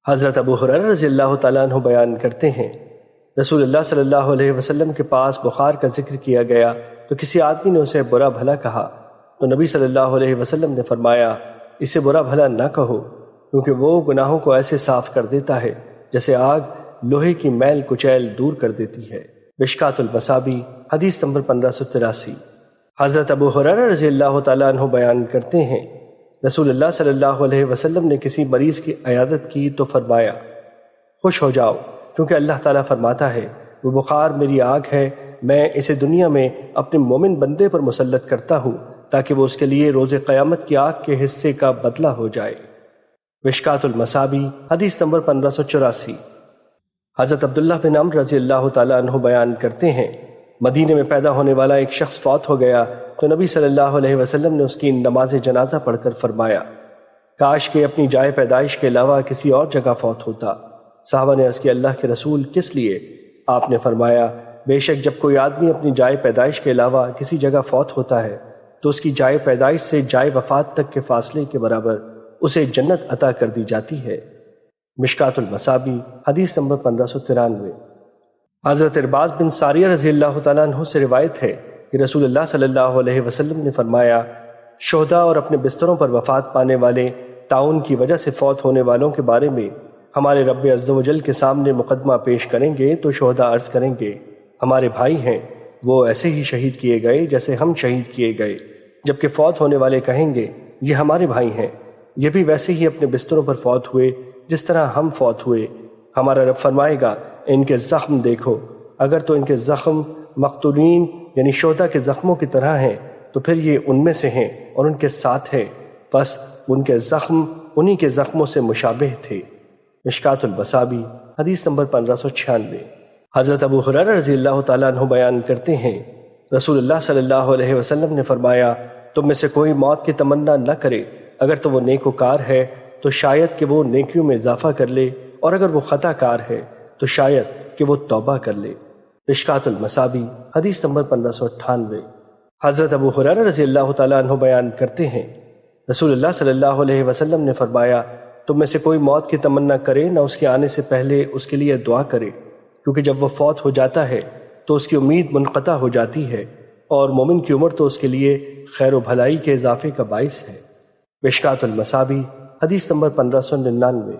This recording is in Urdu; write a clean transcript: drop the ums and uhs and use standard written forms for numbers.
حضرت ابو ہریرہ رضی اللہ تعالیٰ عنہ بیان کرتے ہیں، رسول اللہ صلی اللہ علیہ وسلم کے پاس بخار کا ذکر کیا گیا تو کسی آدمی نے اسے برا بھلا کہا تو نبی صلی اللہ علیہ وسلم نے فرمایا، اسے برا بھلا نہ کہو، کیونکہ وہ گناہوں کو ایسے صاف کر دیتا ہے جیسے آگ لوہے کی میل کچیل دور کر دیتی ہے۔ مشکوٰۃ المصابیح حدیث نمبر 1583۔ حضرت ابو ہریرہ رضی اللہ تعالیٰ عنہ بیان کرتے ہیں، رسول اللہ صلی اللہ علیہ وسلم نے کسی مریض کی عیادت کی تو فرمایا، خوش ہو جاؤ، کیونکہ اللہ تعالیٰ فرماتا ہے، وہ بخار میری آگ ہے، میں اسے دنیا میں اپنے مومن بندے پر مسلط کرتا ہوں تاکہ وہ اس کے لیے روز قیامت کی آگ کے حصے کا بدلہ ہو جائے۔ مشکوٰۃ المصابیح حدیث نمبر 1584۔ حضرت عبداللہ بن عمرو رضی اللہ تعالیٰ عنہ بیان کرتے ہیں، مدینے میں پیدا ہونے والا ایک شخص فوت ہو گیا تو نبی صلی اللہ علیہ وسلم نے اس کی نماز جنازہ پڑھ کر فرمایا، کاش کہ اپنی جائے پیدائش کے علاوہ کسی اور جگہ فوت ہوتا۔ صحابہ نے عرض کی، اللہ کے رسول کس لیے؟ آپ نے فرمایا، بے شک جب کوئی آدمی اپنی جائے پیدائش کے علاوہ کسی جگہ فوت ہوتا ہے تو اس کی جائے پیدائش سے جائے وفات تک کے فاصلے کے برابر اسے جنت عطا کر دی جاتی ہے۔ مشکوٰۃ المصابیح حدیث نمبر 1593۔ حضرت ارباز بن ساریہ رضی اللہ تعالیٰ عنہ سے روایت ہے کہ رسول اللہ صلی اللہ علیہ وسلم نے فرمایا، شہداء اور اپنے بستروں پر وفات پانے والے طاعون کی وجہ سے فوت ہونے والوں کے بارے میں ہمارے رب عز و جل کے سامنے مقدمہ پیش کریں گے تو شہداء عرض کریں گے، ہمارے بھائی ہیں، وہ ایسے ہی شہید کیے گئے جیسے ہم شہید کیے گئے، جبکہ فوت ہونے والے کہیں گے، یہ ہمارے بھائی ہیں، یہ بھی ویسے ہی اپنے بستروں پر فوت ہوئے جس طرح ہم فوت ہوئے۔ ہمارا رب فرمائے گا، ان کے زخم دیکھو، اگر تو ان کے زخم مقتولین یعنی شہداء کے زخموں کی طرح ہیں تو پھر یہ ان میں سے ہیں اور ان کے ساتھ ہیں، بس ان کے زخم انہی کے زخموں سے مشابہ تھے۔ مشکوٰۃ المصابیح حدیث نمبر 1596۔ حضرت ابو ہریرہ رضی اللہ تعالیٰ عنہ بیان کرتے ہیں، رسول اللہ صلی اللہ علیہ وسلم نے فرمایا، تم میں سے کوئی موت کی تمنا نہ کرے، اگر تو وہ نیک وکار ہے تو شاید کہ وہ نیکیوں میں اضافہ کر لے، اور اگر وہ خطا کار ہے تو شاید کہ وہ توبہ کر لے۔ مشکوٰۃ المصابیح حدیث نمبر 1598۔ حضرت ابو ہریرہ رضی اللہ تعالیٰ عنہ بیان کرتے ہیں، رسول اللہ صلی اللہ علیہ وسلم نے فرمایا، تم میں سے کوئی موت کی تمنا کرے نہ اس کے آنے سے پہلے اس کے لیے دعا کرے، کیونکہ جب وہ فوت ہو جاتا ہے تو اس کی امید منقطع ہو جاتی ہے، اور مومن کی عمر تو اس کے لیے خیر و بھلائی کے اضافے کا باعث ہے۔ مشکوٰۃ المصابیح حدیث نمبر 1599۔